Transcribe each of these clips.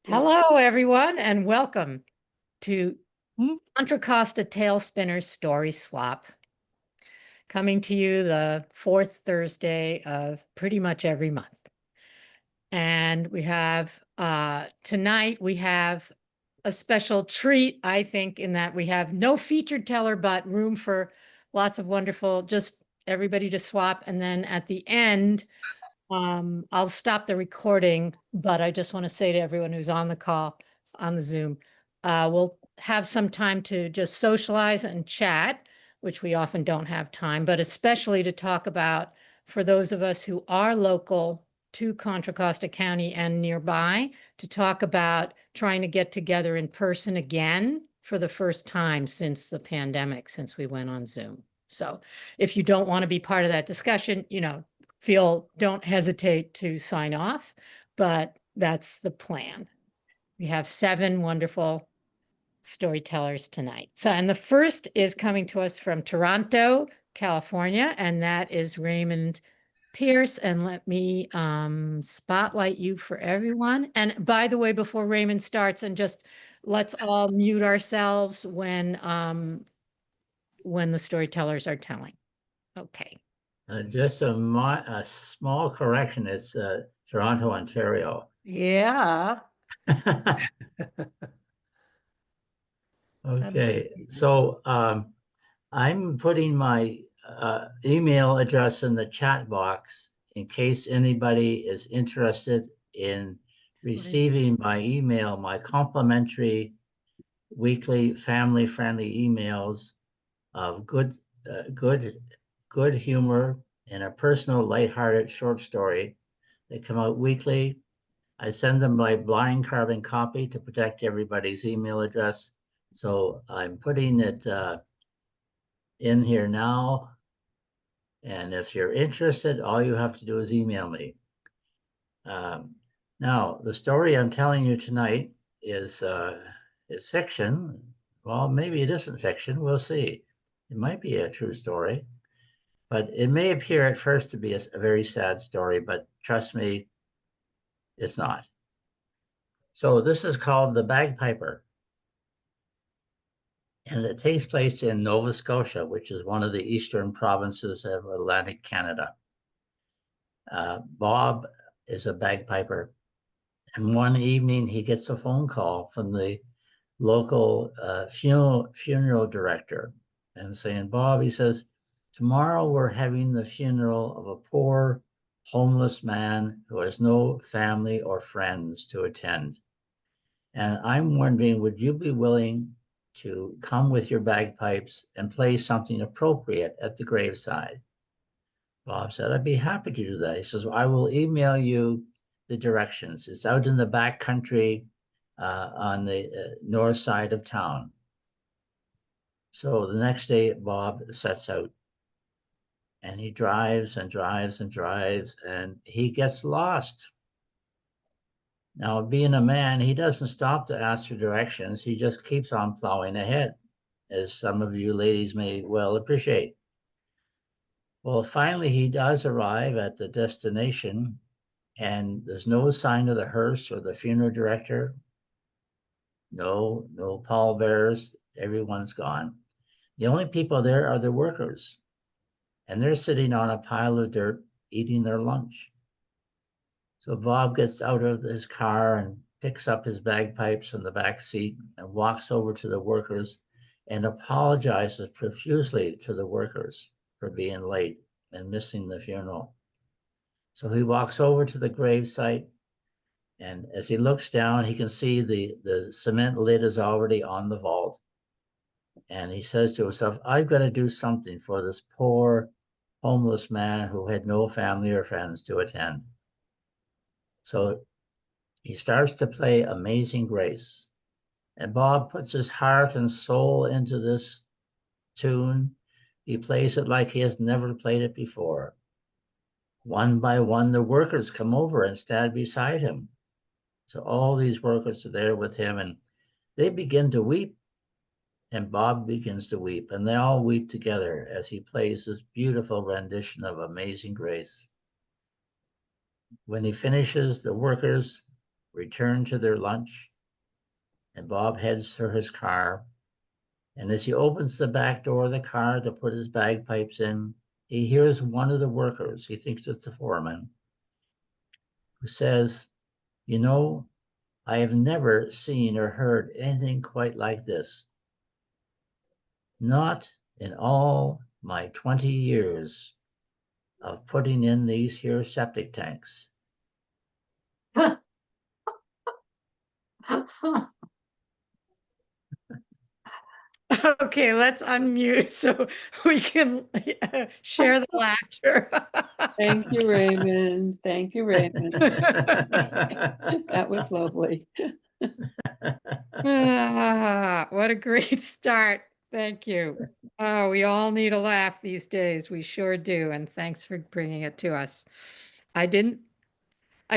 Hello, everyone, and welcome to Contra Costa Tail Spinners Story Swap, coming to you the fourth Thursday of pretty much every month. And we have tonight, we have a special treat, I think, in that we have no featured teller, but room for lots of wonderful, just everybody to swap. And then at the end, I'll stop the recording, but I just want to say to everyone who's on the call, on the Zoom, we'll have some time to just socialize and chat, which we often don't have time, but especially to talk about, for those of us who are local to Contra Costa County and nearby, to talk about trying to get together in person again for the first time since the pandemic, since we went on Zoom. So if you don't want to be part of that discussion, don't hesitate to sign off, but that's the plan. We have 7 wonderful storytellers tonight. And the first is coming to us from Toronto, California, and that is Raymond Pierce. And let me spotlight you for everyone. And by the way, before Raymond starts, and just let's all mute ourselves when the storytellers are telling. Okay. Just a small correction. It's Toronto, Ontario. Yeah. Okay, so I'm putting my email address in the chat box in case anybody is interested in receiving by email my complimentary weekly family-friendly emails of good humor and a personal, lighthearted short story. They come out weekly. I send them by blind carbon copy to protect everybody's email address. So I'm putting it in here now. And if you're interested, all you have to do is email me. Now, the story I'm telling you tonight is fiction. Well, maybe it isn't fiction. We'll see. It might be a true story. But it may appear at first to be a very sad story, but trust me, it's not. So this is called The Bagpiper. And it takes place in Nova Scotia, which is one of the eastern provinces of Atlantic Canada. Bob is a bagpiper. And one evening he gets a phone call from the local funeral director and saying, Bob, he says, tomorrow we're having the funeral of a poor homeless man who has no family or friends to attend. And I'm wondering, would you be willing to come with your bagpipes and play something appropriate at the graveside? Bob said, I'd be happy to do that. He says, well, I will email you the directions. It's out in the back country on the north side of town. So the next day, Bob sets out and he drives and drives and drives and he gets lost. Now, being a man, he doesn't stop to ask for directions. He just keeps on plowing ahead, as some of you ladies may well appreciate. Well, finally, he does arrive at the destination, and there's no sign of the hearse or the funeral director. No pallbearers. Everyone's gone. The only people there are the workers, and they're sitting on a pile of dirt eating their lunch. So Bob gets out of his car and picks up his bagpipes from the back seat and walks over to the workers and apologizes profusely to the workers for being late and missing the funeral. So he walks over to the gravesite, and as he looks down, he can see the cement lid is already on the vault. And he says to himself, I've got to do something for this poor homeless man who had no family or friends to attend. So he starts to play Amazing Grace. And Bob puts his heart and soul into this tune. He plays it like he has never played it before. One by one, the workers come over and stand beside him. So all these workers are there with him and they begin to weep. And Bob begins to weep. And they all weep together as he plays this beautiful rendition of Amazing Grace. When he finishes, the workers return to their lunch, and Bob heads for his car. And as he opens the back door of the car to put his bagpipes in, he hears one of the workers, he thinks it's the foreman, who says, "You know, I have never seen or heard anything quite like this. Not in all my 20 years of putting in these here septic tanks." Okay, let's unmute so we can share the laughter. Thank you, Raymond. Thank you, Raymond. That was lovely. What a great start. Thank you. Oh, we all need a laugh these days. We sure do. And thanks for bringing it to us. I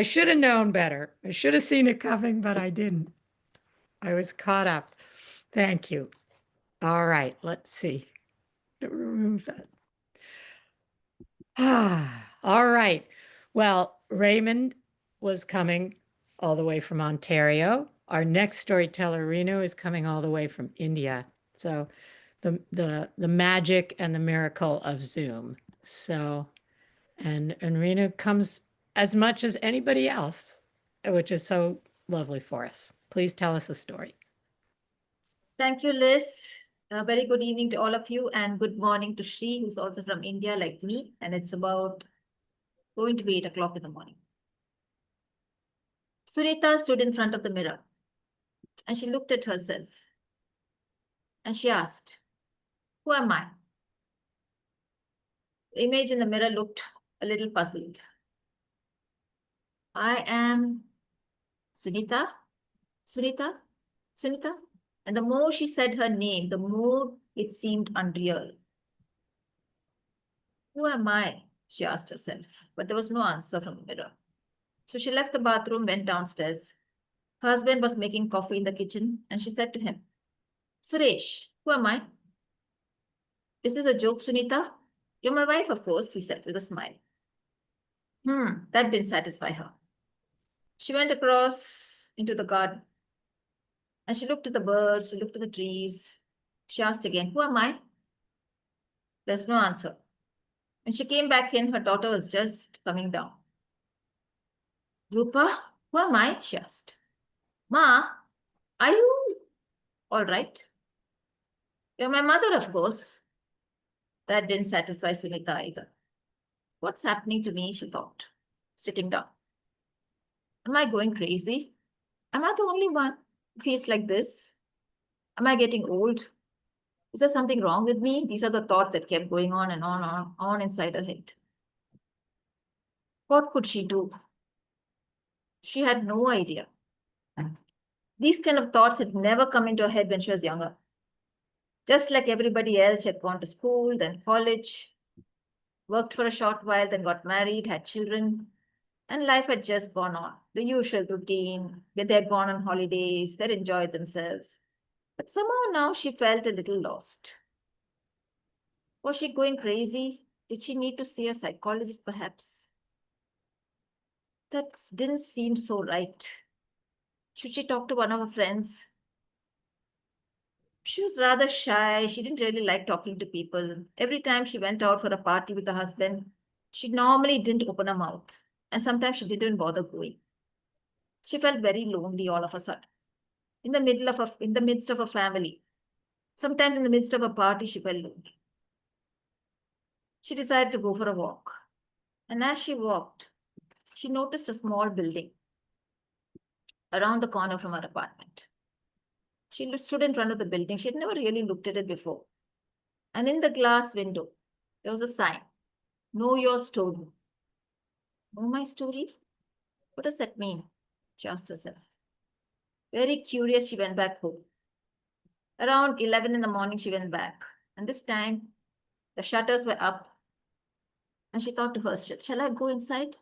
should have known better. I should have seen it coming, but I didn't. I was caught up. Thank you. All right, let's see. Remove that. All right. Well, Raymond was coming all the way from Ontario. Our next storyteller, Renu, is coming all the way from India. So the magic and the miracle of Zoom. So and Renu comes as much as anybody else, which is so lovely for us. Please tell us a story. Thank you, Liz. A very good evening to all of you, and good morning to Shri, who's also from India like me, and it's about going to be 8 o'clock in the morning. Sunita stood in front of the mirror and she looked at herself and she asked, "Who am I?" The image in the mirror looked a little puzzled. "I am Sunita, Sunita, Sunita." And the more she said her name, the more it seemed unreal. "Who am I?" she asked herself, but there was no answer from the mirror. So she left the bathroom, went downstairs. Her husband was making coffee in the kitchen, and she said to him, "Suresh, who am I?" "Is this a joke, Sunita?" "You're my wife, of course," he said with a smile. That didn't satisfy her. She went across into the garden, and she looked at the birds, she looked at the trees. She asked again, "Who am I?" There's no answer. When she came back in, her daughter was just coming down. "Rupa, who am I?" she asked. "Ma, are you all right?" "You're my mother, of course." That didn't satisfy Sunita either. What's happening to me, she thought, sitting down. Am I going crazy? Am I the only one who feels like this? Am I getting old? Is there something wrong with me? These are the thoughts that kept going on and on inside her head. What could she do? She had no idea. These kind of thoughts had never come into her head when she was younger. Just like everybody else, she had gone to school, then college, worked for a short while, then got married, had children, and life had just gone on. The usual routine, where they had gone on holidays, they'd enjoyed themselves. But somehow now she felt a little lost. Was she going crazy? Did she need to see a psychologist, perhaps? That didn't seem so right. Should she talk to one of her friends? She was rather shy. She didn't really like talking to people. Every time she went out for a party with her husband, she normally didn't open her mouth. And sometimes she didn't even bother going. She felt very lonely all of a sudden. In the midst of a family. Sometimes in the midst of a party, she felt lonely. She decided to go for a walk. And as she walked, she noticed a small building around the corner from her apartment. She stood in front of the building. She had never really looked at it before. And in the glass window, there was a sign, "Know your story." Know my story? What does that mean? She asked herself. Very curious, she went back home. Around 11 in the morning, she went back. And this time, the shutters were up. And she thought to herself, "Shall I go inside?"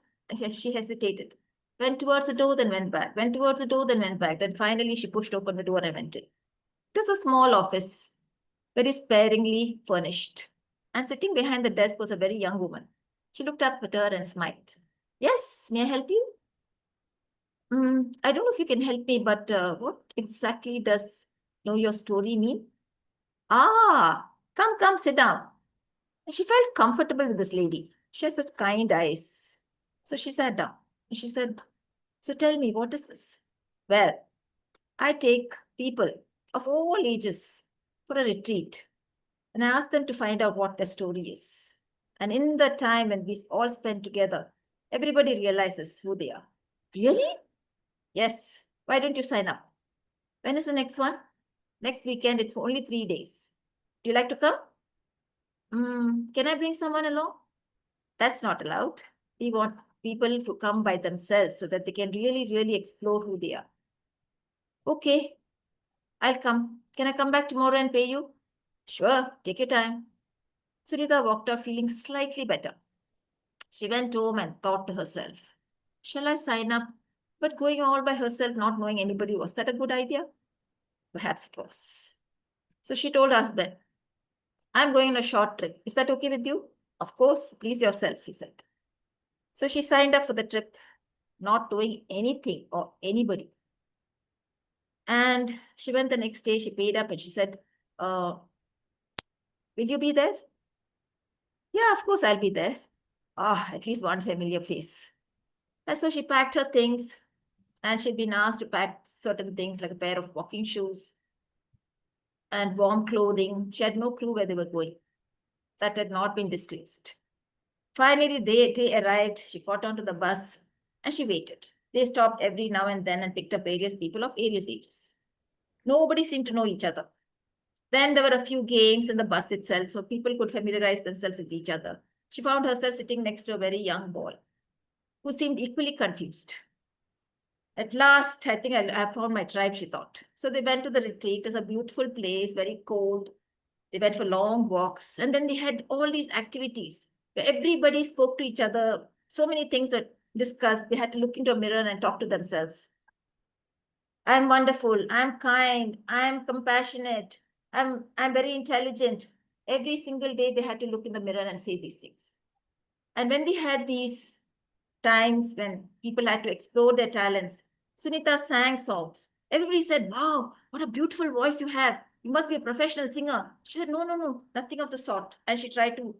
She hesitated. Went towards the door, then went back. Went towards the door, then went back. Then finally, she pushed open the door and went in. It was a small office, very sparingly furnished. And sitting behind the desk was a very young woman. She looked up at her and smiled. "Yes, may I help you?" I don't know if you can help me, but what exactly does know your story mean? Ah, come, sit down. And she felt comfortable with this lady. She has such kind eyes. So she sat down and she said, so tell me, what is this? Well, I take people of all ages for a retreat and I ask them to find out what their story is. And in the time when we all spend together, everybody realizes who they are. Really? Yes. Why don't you sign up? When is the next one? Next weekend, it's only 3 days. Do you like to come? Can I bring someone along? That's not allowed. We want people to come by themselves so that they can really explore who they are. Okay, I'll come. Can I come back tomorrow and pay you? Sure, take your time. Sunita walked out feeling slightly better. She went home and thought to herself, shall I sign up? But going all by herself, not knowing anybody, was that a good idea? Perhaps it was. So she told her husband, I'm going on a short trip. Is that okay with you? Of course, please yourself, he said. So she signed up for the trip, not doing anything or anybody. And she went the next day, she paid up and she said, will you be there? Yeah, of course I'll be there. At least one familiar face. And so she packed her things and she'd been asked to pack certain things like a pair of walking shoes and warm clothing. She had no clue where they were going. That had not been disclosed. Finally, the day arrived. She got onto the bus and she waited. They stopped every now and then and picked up various people of various ages. Nobody seemed to know each other. Then there were a few games in the bus itself so people could familiarize themselves with each other. She found herself sitting next to a very young boy who seemed equally confused. At last, I think I found my tribe, she thought. So they went to the retreat. It was a beautiful place, very cold. They went for long walks. And then they had all these activities where everybody spoke to each other. So many things were discussed. They had to look into a mirror and talk to themselves. I'm wonderful. I'm kind. I'm compassionate. I'm very intelligent. Every single day they had to look in the mirror and say these things. And when they had these times when people had to explore their talents, Sunita sang songs. Everybody said, wow, what a beautiful voice you have. You must be a professional singer. She said, no, nothing of the sort. And she tried to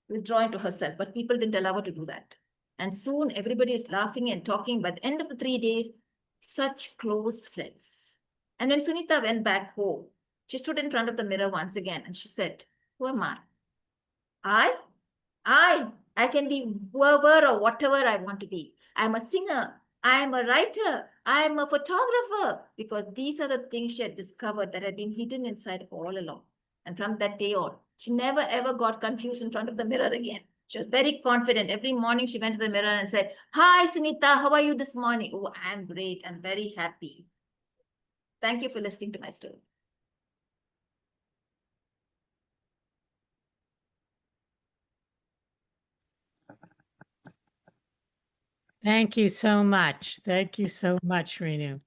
withdraw into herself, but people didn't allow her to do that. And soon everybody is laughing and talking. By the end of the 3 days, such close friends. And when Sunita went back home, she stood in front of the mirror once again and she said, who am I? I? I can be whoever or whatever I want to be. I'm a singer. I'm a writer. I'm a photographer. Because these are the things she had discovered that had been hidden inside all along. And from that day on, she never ever got confused in front of the mirror again. She was very confident. Every morning she went to the mirror and said, hi, Sunita, how are you this morning? Oh, I'm great. I'm very happy. Thank you for listening to my story. Thank you so much. Thank you so much, Renu.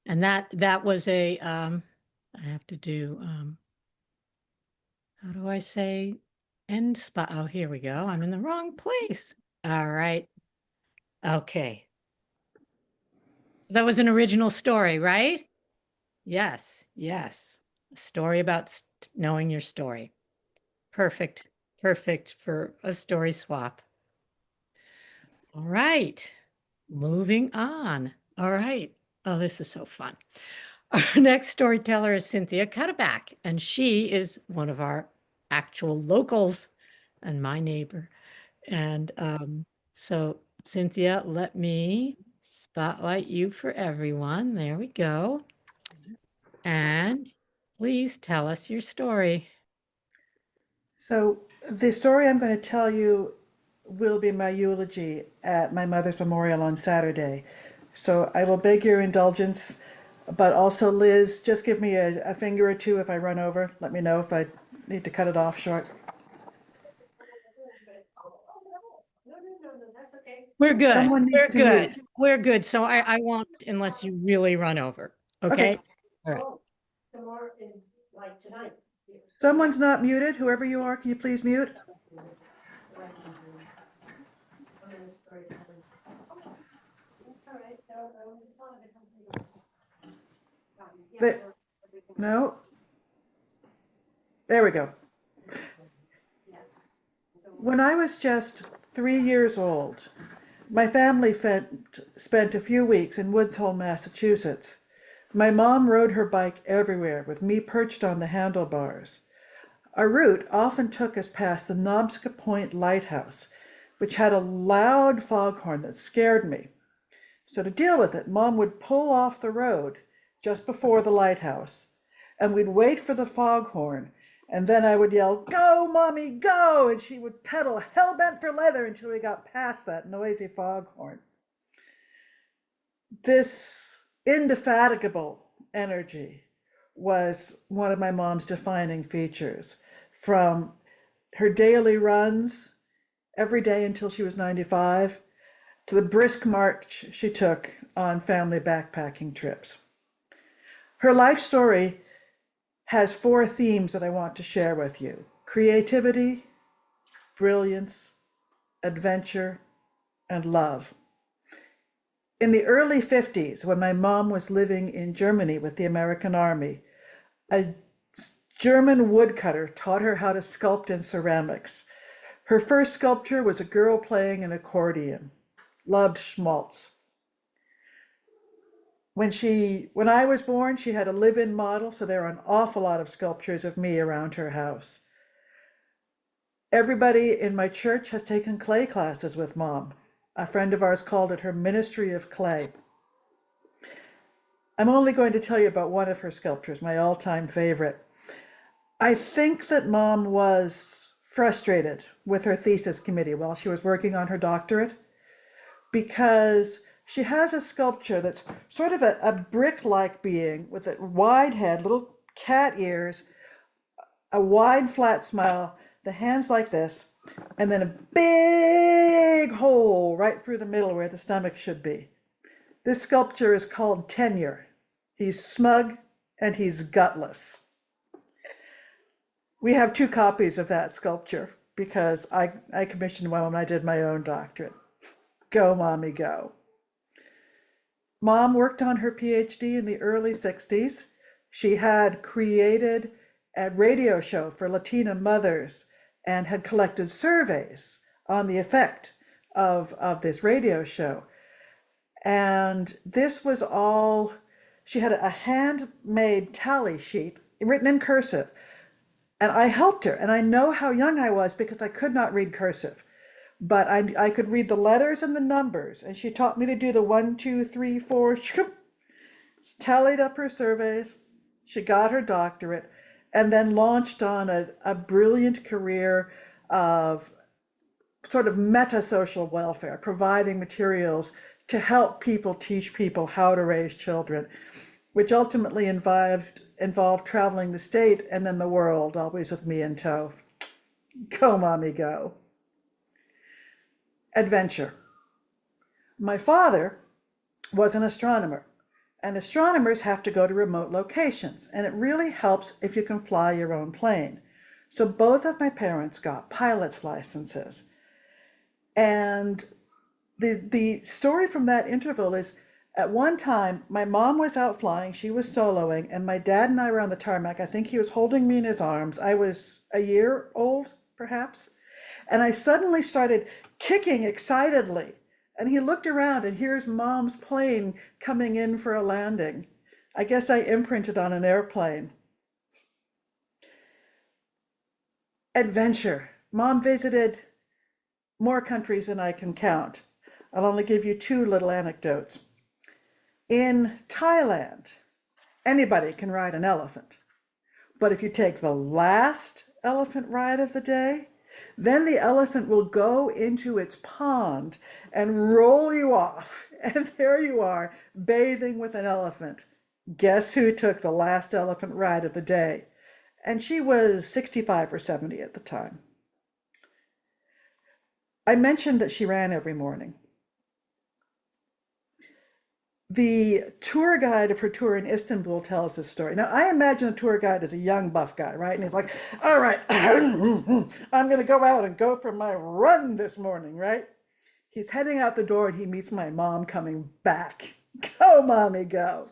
And that was a, I have to do, how do I say end spot? Oh, here we go. I'm in the wrong place. All right. Okay. That was an original story, right? Yes. A story about knowing your story. Perfect for a story swap. All right. Moving on. All right. Oh, this is so fun. Our next storyteller is Cynthia Cutterback, and she is one of our actual locals and my neighbor. And so, Cynthia, let me spotlight you for everyone. There we go. And please tell us your story. So, the story I'm going to tell you will be my eulogy at my mother's memorial on Saturday. So, I will beg your indulgence, but also, Liz, just give me a finger or two if I run over. Let me know if I need to cut it off short. We're good. Someone needs We're to good. mute. We're good. So I won't unless you really run over. Okay. Okay. All right. Someone's not muted. Whoever you are, can you please mute? No, there we go. When I was just 3 years old, my family spent a few weeks in Woods Hole, Massachusetts. My mom rode her bike everywhere with me perched on the handlebars. Our route often took us past the Nobska Point Lighthouse, which had a loud foghorn that scared me. So to deal with it, Mom would pull off the road just before the lighthouse, and we'd wait for the foghorn, and then I would yell, "Go, Mommy, go!" And she would pedal hell-bent for leather until we got past that noisy foghorn. This indefatigable energy was one of my mom's defining features, from her daily runs every day until she was 95 to the brisk march she took on family backpacking trips. Her life story has 4 themes that I want to share with you: creativity, brilliance, adventure, and love. In the early 50s, when my mom was living in Germany with the American Army, a German woodcutter taught her how to sculpt in ceramics. Her first sculpture was a girl playing an accordion. Loved schmaltz. When I was born, she had a live-in model, so there are an awful lot of sculptures of me around her house. Everybody in my church has taken clay classes with Mom. A friend of ours called it her Ministry of Clay. I'm only going to tell you about one of her sculptures, my all-time favorite. I think that Mom was frustrated with her thesis committee while she was working on her doctorate, because she has a sculpture that's sort of a brick-like being with a wide head, little cat ears, a wide flat smile, the hands like this, and then a big hole right through the middle where the stomach should be. This sculpture is called Tenure. He's smug and he's gutless. We have 2 copies of that sculpture because I commissioned one when I did my own doctorate. Go, Mommy, go. Mom worked on her PhD in the early 60s. She had created a radio show for Latina mothers and had collected surveys on the effect of this radio show. And this was all, she had a handmade tally sheet written in cursive. And I helped her, and I know how young I was because I could not read cursive. But I could read the letters and the numbers, and she taught me to do the 1, 2, 3, 4, tallied up her surveys. She got her doctorate, and then launched on a brilliant career of sort of meta-social welfare, providing materials to help people teach people how to raise children, which ultimately involved traveling the state and then the world, always with me in tow. Go, Mommy, go. Adventure. My father was an astronomer, and astronomers have to go to remote locations, and it really helps if you can fly your own plane. So both of my parents got pilot's licenses. And the story from that interval is, at one time, my mom was out flying, she was soloing, and my dad and I were on the tarmac. I think he was holding me in his arms. I was a year old, perhaps. And I suddenly started kicking excitedly. And he looked around, and here's Mom's plane coming in for a landing. I guess I imprinted on an airplane. Adventure. Mom visited more countries than I can count. I'll only give you 2 little anecdotes. In Thailand, anybody can ride an elephant. But if you take the last elephant ride of the day, then the elephant will go into its pond and roll you off. And there you are, bathing with an elephant. Guess who took the last elephant ride of the day? And she was 65 or 70 at the time. I mentioned that she ran every morning. The tour guide of her tour in Istanbul tells this story. Now, I imagine the tour guide is a young buff guy, right? And he's like, all right, I'm going to go out and go for my run this morning, right? He's heading out the door and he meets my mom coming back Go, mommy, go.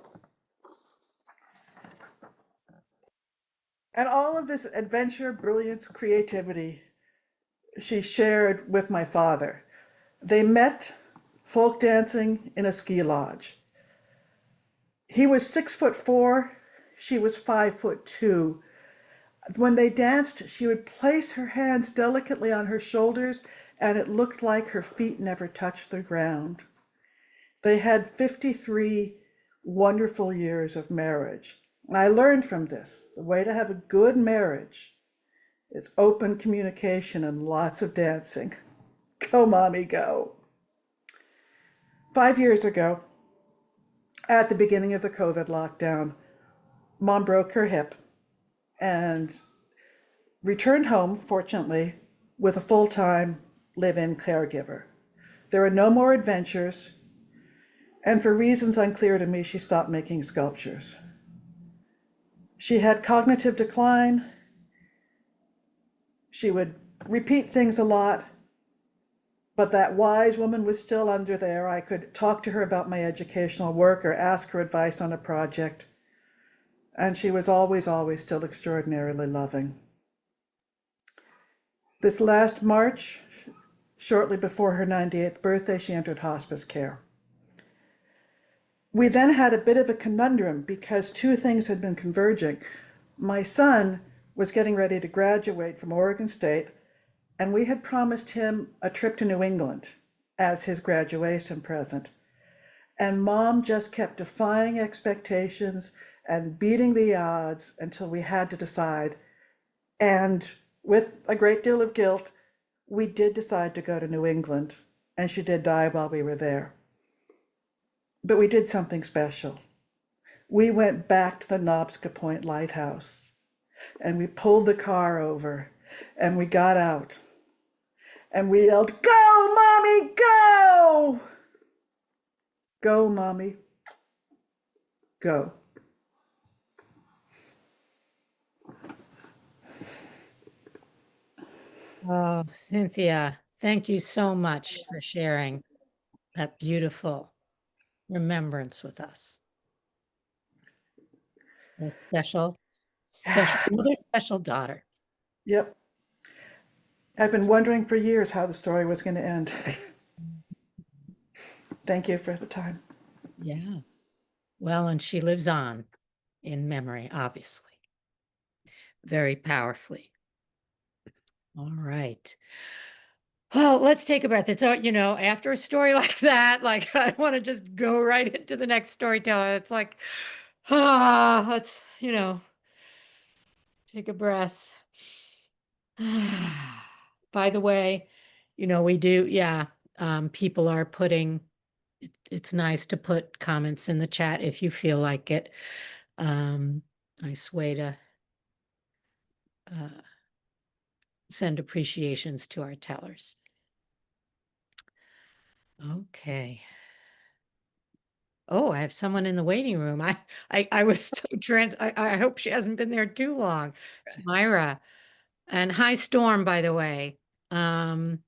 And all of this adventure, brilliance, creativity she shared with my father. They met folk dancing in a ski lodge. He was 6'4", she was 5'2". When they danced, she would place her hands delicately on her shoulders, and it looked like her feet never touched the ground. They had 53 wonderful years of marriage. And I learned from this, the way to have a good marriage is open communication and lots of dancing. Go, mommy, go. 5 years ago, at the beginning of the COVID lockdown, mom broke her hip and returned home, fortunately, with a full-time live-in caregiver. There were no more adventures, and for reasons unclear to me, she stopped making sculptures. She had cognitive decline. She would repeat things a lot, but that wise woman was still under there. I could talk to her about my educational work or ask her advice on a project, and she was always, always still extraordinarily loving. This last March, shortly before her 98th birthday, she entered hospice care. We then had a bit of a conundrum because two things had been converging. My son was getting ready to graduate from Oregon State, and we had promised him a trip to New England as his graduation present. And mom just kept defying expectations and beating the odds until we had to decide. And with a great deal of guilt, we did decide to go to New England, and she did die while we were there. But we did something special. We went back to the Knobska Point Lighthouse, and we pulled the car over, and we got out, and we yelled, "Go, mommy, go! Go, mommy, go." Oh, Cynthia, thank you so much for sharing that beautiful remembrance with us. A special, another special daughter. Yep. I've been wondering for years how the story was going to end. Thank you for the time. Yeah. Well, and she lives on in memory, obviously, very powerfully. All right. Well, let's take a breath. It's, after a story like that, like I want to just go right into the next storyteller. It's like, let's, take a breath. By the way, we do, yeah, people are putting, it's nice to put comments in the chat if you feel like it. Nice way to send appreciations to our tellers. Okay. Oh, I have someone in the waiting room. I was so I hope she hasn't been there too long. It's Myra. And hi, Storm, by the way. And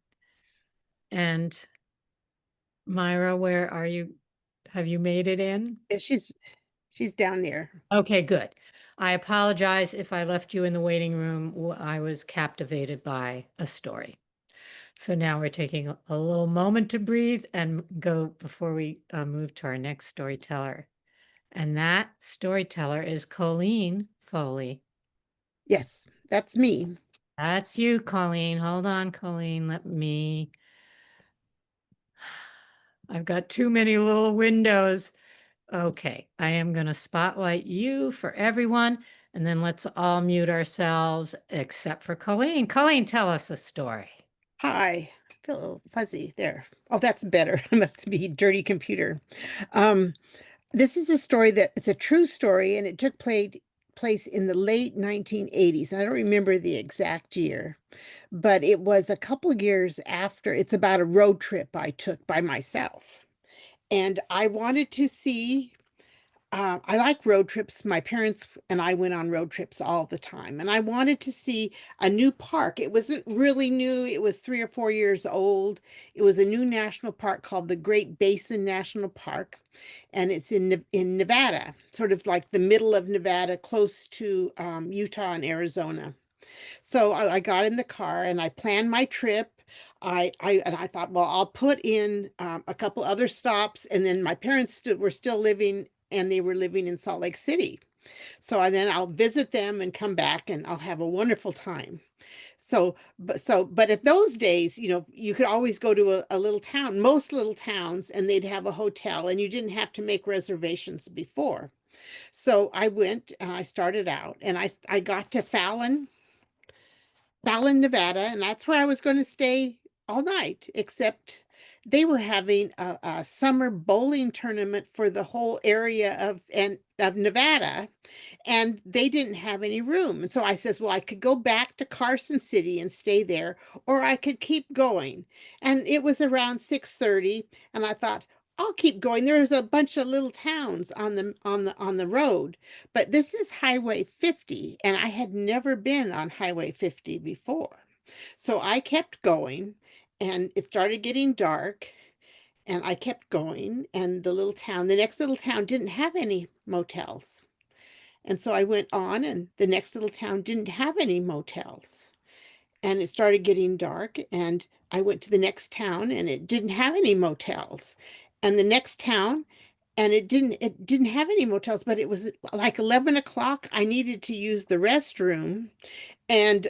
Myra, where are you? Have you made it in? Yeah, she's down there. Okay, good. I apologize if I left you in the waiting room. I was captivated by a story. So now we're taking a little moment to breathe and go before we move to our next storyteller. And that storyteller is Colleen Foley. Yes, that's me. That's you, Colleen. Hold on, Colleen. I've got too many little windows. Okay, I am going to spotlight you for everyone, and then let's all mute ourselves except for Colleen. Colleen, tell us a story. Hi. I feel a little fuzzy there. Oh, that's better. It must be dirty computer. This is a story it's a true story, and it took place in the late 1980s. I don't remember the exact year, but it was a couple years after. It's about a road trip I took by myself. And I wanted to see I like road trips. My parents and I went on road trips all the time, and I wanted to see a new park. It wasn't really new. It was 3 or 4 years old. It was a new national park called the Great Basin National Park, and it's in Nevada, sort of like the middle of Nevada, close to Utah and Arizona. So I got in the car and I planned my trip. I thought, well, I'll put in a couple other stops, and then my parents were still living, and they were living in Salt Lake City. So I'll visit them and come back, and I'll have a wonderful time. But at those days, you could always go to a little town, most little towns, and they'd have a hotel, and you didn't have to make reservations before. So I went and I started out, and I got to Fallon, Nevada, and that's where I was going to stay all night, except they were having a summer bowling tournament for the whole area of Nevada, and they didn't have any room. And so I says, well, I could go back to Carson City and stay there, or I could keep going. And it was around 6:30, and I thought, I'll keep going. There's a bunch of little towns on the road, but this is Highway 50, and I had never been on Highway 50 before. So I kept going, and it started getting dark, and I kept going, and the next little town didn't have any motels. And so I went on, and the next little town didn't have any motels. And it started getting dark, and I went to the next town, and it didn't have any motels. And the next town, and it didn't have any motels, but it was like 11 o'clock. I needed to use the restroom, and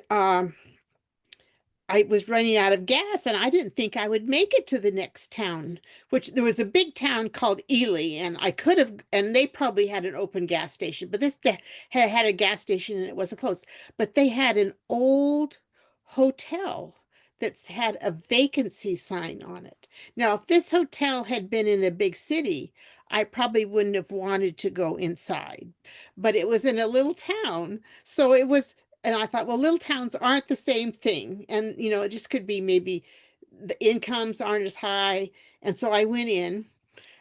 I was running out of gas, and I didn't think I would make it to the next town, which there was a big town called Ely, and I could have, and they probably had an open gas station, but this had a gas station and it wasn't closed. But they had an old hotel that's had a vacancy sign on it. Now, if this hotel had been in a big city, I probably wouldn't have wanted to go inside, but it was in a little town, so it was. And I thought, well, little towns aren't the same thing. And, it just could be maybe the incomes aren't as high. And so I went in,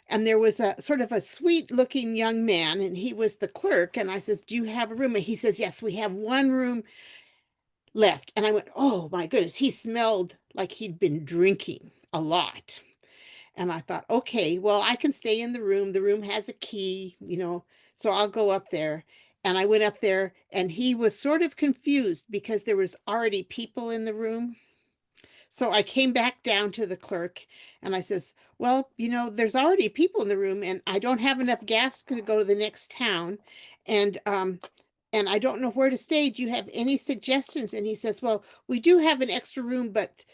and there was a sort of a sweet looking young man, and he was the clerk. And I says, do you have a room? And he says, yes, we have one room left. And I went, oh my goodness, he smelled like he'd been drinking a lot. And I thought, okay, well, I can stay in the room. The room has a key, so I'll go up there. And I went up there, and he was sort of confused because there was already people in the room. So I came back down to the clerk, and I says, well, there's already people in the room, and I don't have enough gas to go to the next town. And I don't know where to stay. Do you have any suggestions? And he says, well, we do have an extra room, but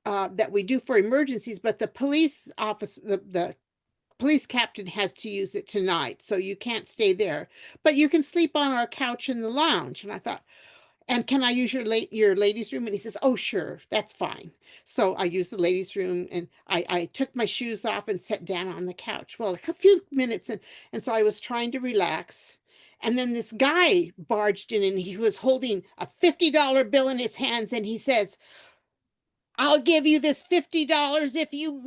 that we do for emergencies, but the police office, the police captain has to use it tonight, so you can't stay there, but you can sleep on our couch in the lounge. And I thought, and can I use your ladies' room? And he says, oh, sure, that's fine. So I used the ladies' room, and I took my shoes off and sat down on the couch. Well, a few minutes, and so I was trying to relax. And then this guy barged in, and he was holding a $50 bill in his hands, and he says, I'll give you this $50 if you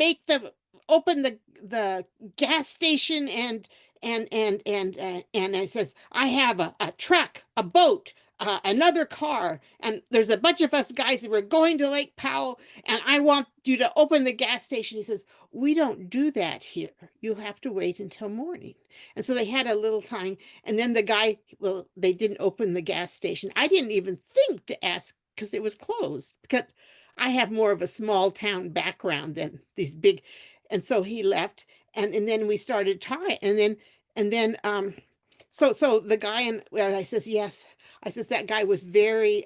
open the gas station, and it says, I have a truck, a boat, another car, and there's a bunch of us guys that were going to Lake Powell, and I want you to open the gas station. He says, we don't do that here. You'll have to wait until morning. And so they had a little time, and then they didn't open the gas station. I didn't even think to ask because it was closed, because I have more of a small town background than these big. And so he left, and then we started talking, so the guy, and well, I says, yes. I says, that guy was very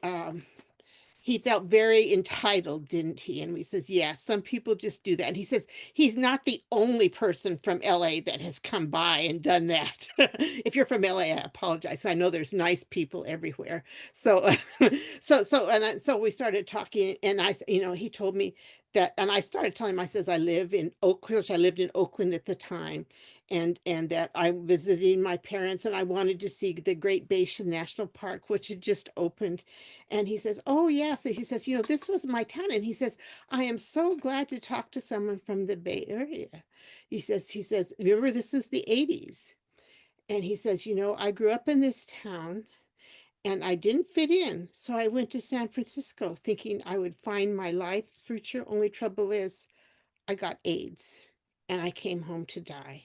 he felt very entitled, didn't he? And we says, yes, some people just do that. And he says, he's not the only person from LA that has come by and done that. If you're from LA, I apologize. I know there's nice people everywhere. So, so we started talking, and he told me that, and I started telling him, I says, I lived in Oakland at the time. And that I'm visiting my parents, and I wanted to see the Great Basin National Park, which had just opened. And he says, oh, yes. He says, this was my town. And he says, I am so glad to talk to someone from the Bay Area. He says, remember, this is the 80s. And he says, you know, I grew up in this town and I didn't fit in. So I went to San Francisco thinking I would find my life future. Only trouble is I got AIDS and I came home to die.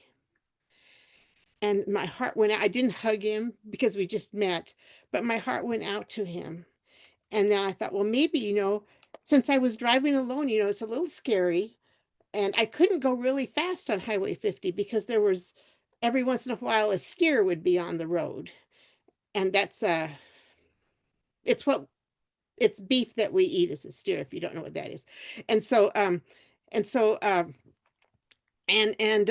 And my heart went out. I didn't hug him because we just met, but my heart went out to him. And then I thought, well, maybe, you know, since I was driving alone, you know, it's a little scary. And I couldn't go really fast on Highway 50 because there was every once in a while a steer would be on the road. And that's it's what it's beef that we eat as a steer, if you don't know what that is. And so and so and and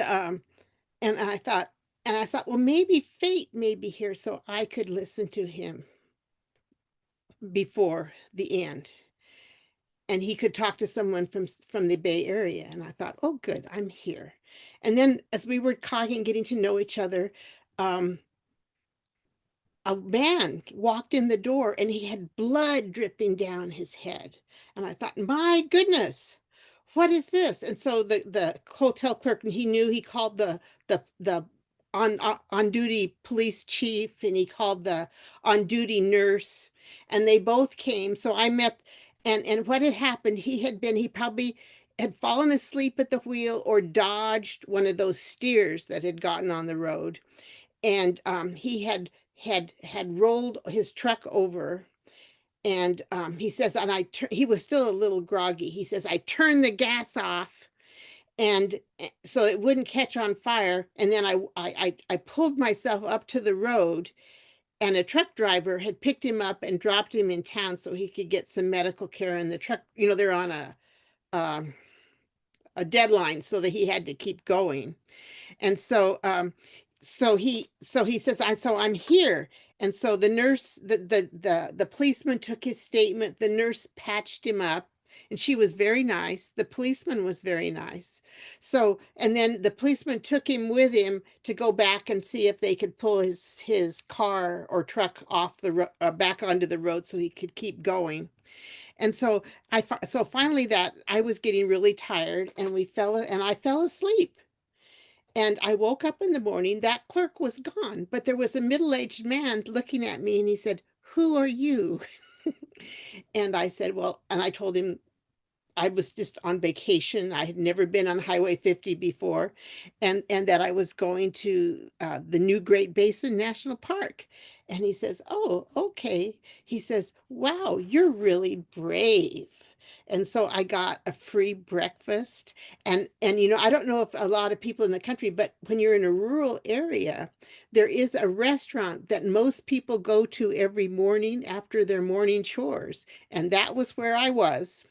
and I thought, well, maybe fate may be here so I could listen to him before the end. And he could talk to someone from the Bay Area. And I thought, oh, good, I'm here. And then as we were talking, getting to know each other, a man walked in the door and he had blood dripping down his head. And I thought, my goodness, what is this? And so the hotel clerk, and he knew, he called the on duty police chief, and he called the on duty nurse, and they both came. So I met, and what had happened, he probably had fallen asleep at the wheel or dodged one of those steers that had gotten on the road. And he had rolled his truck over. And he says, and he was still a little groggy. He says, I turned the gas off and so it wouldn't catch on fire. And then I pulled myself up to the road, and a truck driver had picked him up and dropped him in town so he could get some medical care. And the truck, you know, they're on a deadline, so that he had to keep going. And so he says, I'm here. And so the nurse, the policeman took his statement, the nurse patched him up, and she was very nice. The policeman was very nice. So, and then the policeman took him with him to go back and see if they could pull his car or truck off back onto the road so he could keep going. And so finally that I was getting really tired, and I fell asleep. And I woke up in the morning, that clerk was gone, but there was a middle-aged man looking at me, and he said, who are you? And I said, well, and I told him I was just on vacation. I had never been on Highway 50 before, and that I was going to the new Great Basin National Park. And he says, oh, okay. He says, wow, you're really brave. And so I got a free breakfast. And you know, I don't know if a lot of people in the country, but when you're in a rural area, there is a restaurant that most people go to every morning after their morning chores. And that was where I was.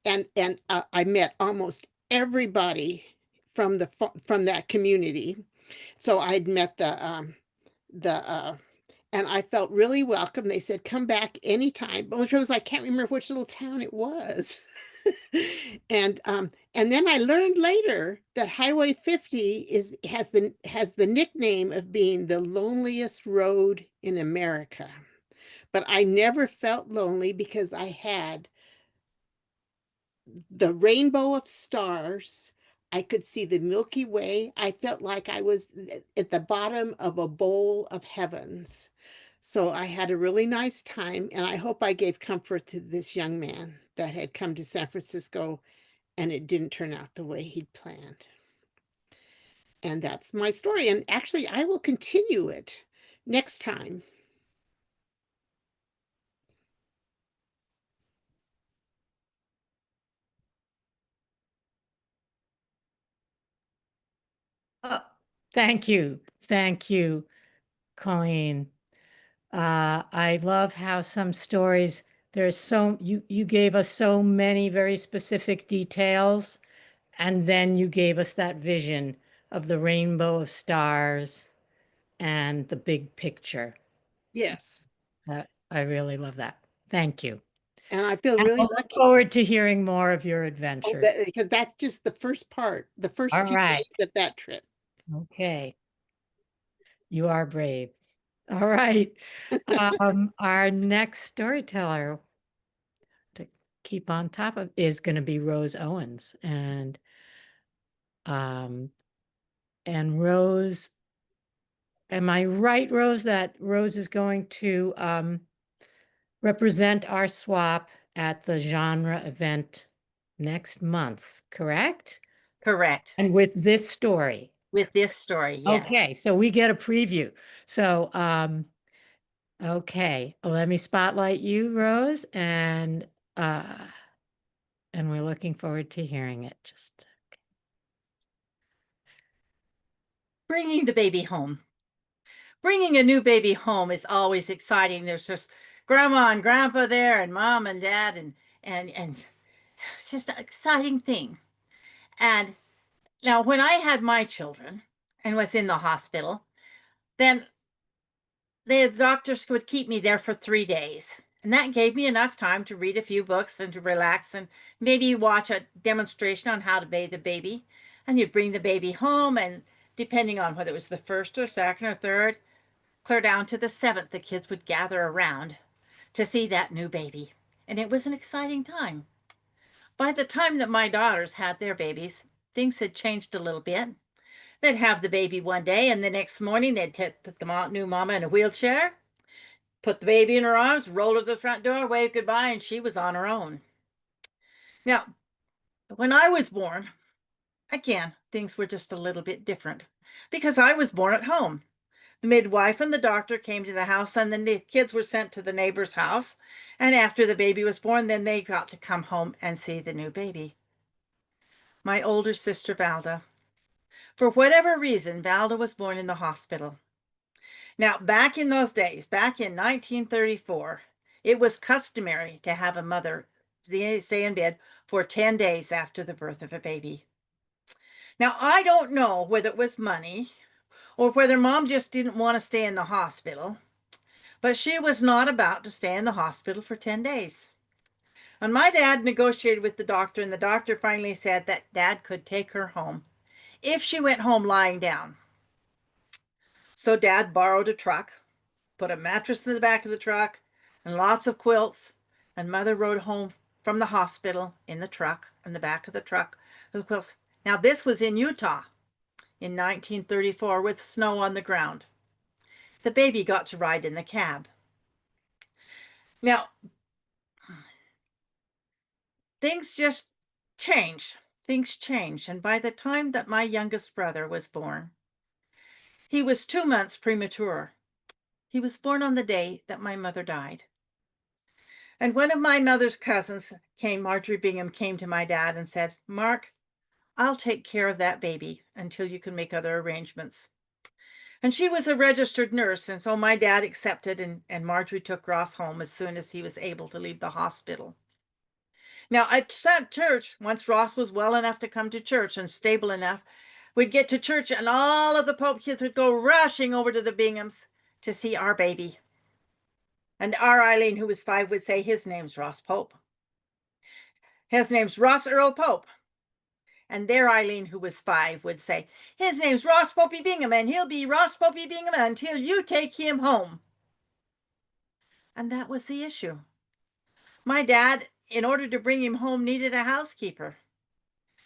And I met almost everybody from that community. So I'd met and I felt really welcome. They said, come back anytime. But which was, I can't remember which little town it was. And then I learned later that Highway 50 has the nickname of being the loneliest road in America. But I never felt lonely because I had the rainbow of stars. I could see the Milky Way. I felt like I was at the bottom of a bowl of heavens. So I had a really nice time, and I hope I gave comfort to this young man that had come to San Francisco and it didn't turn out the way he'd planned. And that's my story. And actually, I will continue it next time. Thank you. Thank you, Colleen. I love how some stories, you gave us so many very specific details, and then you gave us that vision of the rainbow of stars and the big picture. Yes. I really love that. Thank you. And I feel And really we'll look lucky. forward to hearing more of your adventures. Because that's just the first part, the first All few right. days of that trip. Okay. You are brave. All right. Our next storyteller to keep on top of is going to be Rose Owens. And Rose am I right, Rose, that Rose is going to represent our swap at the genre event next month, correct? Correct. And with this story. With this story, yes. Okay, so we get a preview. So, okay, let me spotlight you, Rose, and we're looking forward to hearing it. Just Bringing the baby home. Bringing a new baby home is always exciting. There's just grandma and grandpa there, and mom and dad, and it's just an exciting thing. And now, when I had my children and was in the hospital, then the doctors would keep me there for 3 days. And that gave me enough time to read a few books and to relax and maybe watch a demonstration on how to bathe the baby. And you'd bring the baby home, and depending on whether it was the first or second or third, clear down to the seventh, the kids would gather around to see that new baby. And it was an exciting time. By the time that my daughters had their babies, things had changed a little bit. They'd have the baby one day, and the next morning they'd take the new mama in a wheelchair, put the baby in her arms, roll her to the front door, wave goodbye, and she was on her own. Now, when I was born, again, things were just a little bit different because I was born at home. The midwife and the doctor came to the house, and then the kids were sent to the neighbor's house. And after the baby was born, then they got to come home and see the new baby. My older sister, Valda. For whatever reason, Valda was born in the hospital. Now, back in those days, back in 1934, it was customary to have a mother stay in bed for 10 days after the birth of a baby. Now, I don't know whether it was money or whether mom just didn't want to stay in the hospital, but she was not about to stay in the hospital for 10 days. And my dad negotiated with the doctor, and the doctor finally said that dad could take her home if she went home lying down. So dad borrowed a truck, put a mattress in the back of the truck and lots of quilts, and mother rode home from the hospital in the truck, in the back of the truck with the quilts. Now, this was in Utah in 1934 with snow on the ground. The baby got to ride in the cab. Now, things just changed. Things changed. And by the time that my youngest brother was born, he was 2 months premature. He was born on the day that my mother died. And one of my mother's cousins Marjorie Bingham, came to my dad and said, "Mark, I'll take care of that baby until you can make other arrangements." And she was a registered nurse, and so my dad accepted, and Marjorie took Ross home as soon as he was able to leave the hospital. Now, at church, once Ross was well enough to come to church and stable enough, we'd get to church, and all of the Pope kids would go rushing over to the Binghams to see our baby. And our Eileen, who was 5, would say, "His name's Ross Pope. His name's Ross Earl Pope." And their Eileen, who was 5, would say, "His name's Ross Popey Bingham, and he'll be Ross Popey Bingham until you take him home." And that was the issue. My dad, in order to bring him home, needed a housekeeper.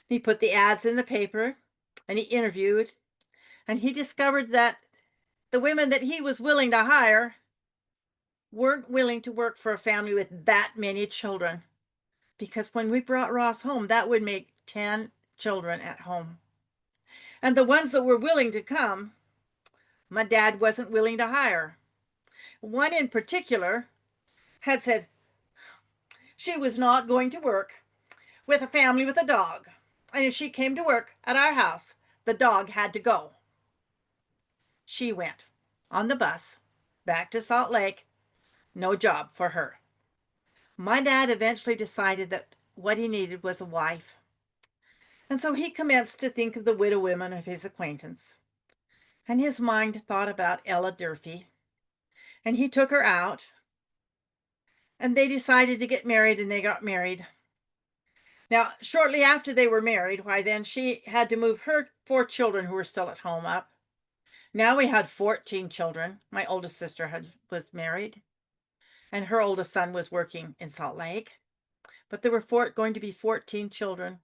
He put the ads in the paper, and he interviewed, and he discovered that the women that he was willing to hire weren't willing to work for a family with that many children, because when we brought Ross home, that would make 10 children at home. And the ones that were willing to come, my dad wasn't willing to hire. One in particular had said she was not going to work with a family with a dog. And if she came to work at our house, the dog had to go. She went on the bus back to Salt Lake. No job for her. My dad eventually decided that what he needed was a wife. And so he commenced to think of the widow women of his acquaintance. And his mind thought about Ella Durfee. And he took her out. And they decided to get married, and they got married. Now, shortly after they were married, why then she had to move her 4 children who were still at home up. Now we had 14 children. My oldest sister was married, and her oldest son was working in Salt Lake. But there were going to be 14 children.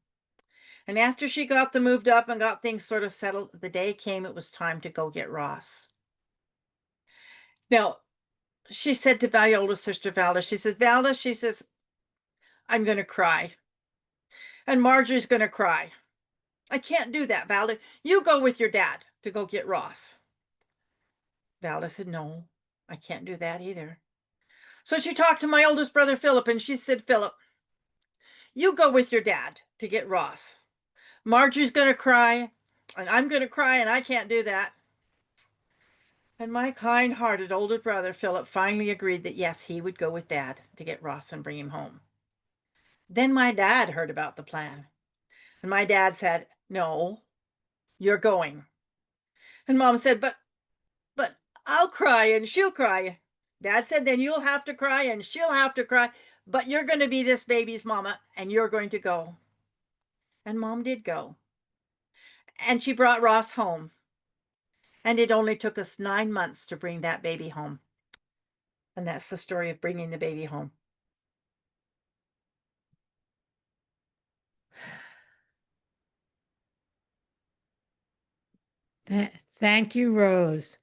And after she got them moved up and got things sort of settled, the day came it was time to go get Ross. Now, she said to my older sister, Valda, she says, I'm going to cry. And Marjorie's going to cry. I can't do that, Valda. You go with your dad to go get Ross. Valda said, no, I can't do that either. So she talked to my oldest brother, Philip, and she said, Philip, you go with your dad to get Ross. Marjorie's going to cry, and I'm going to cry, and I can't do that. And my kind-hearted older brother, Philip, finally agreed that yes, he would go with Dad to get Ross and bring him home. Then my dad heard about the plan. And my dad said, no, you're going. And Mom said, but I'll cry and she'll cry. Dad said, then you'll have to cry and she'll have to cry, but you're going to be this baby's mama and you're going to go. And Mom did go. And she brought Ross home. And it only took us 9 months to bring that baby home. And that's the story of bringing the baby home. Thank you, Rose.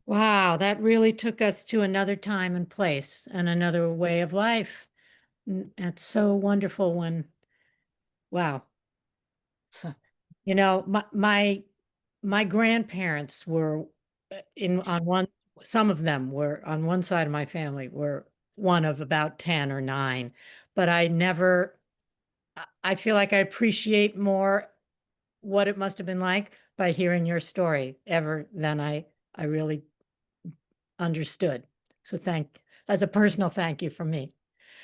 Wow, that really took us to another time and place and another way of life. That's so wonderful when, wow. You know, my grandparents were some of them were on one side of my family were one of about 10 or 9, but I feel like I appreciate more what it must have been like by hearing your story ever than I really understood. So as a personal thank you from me.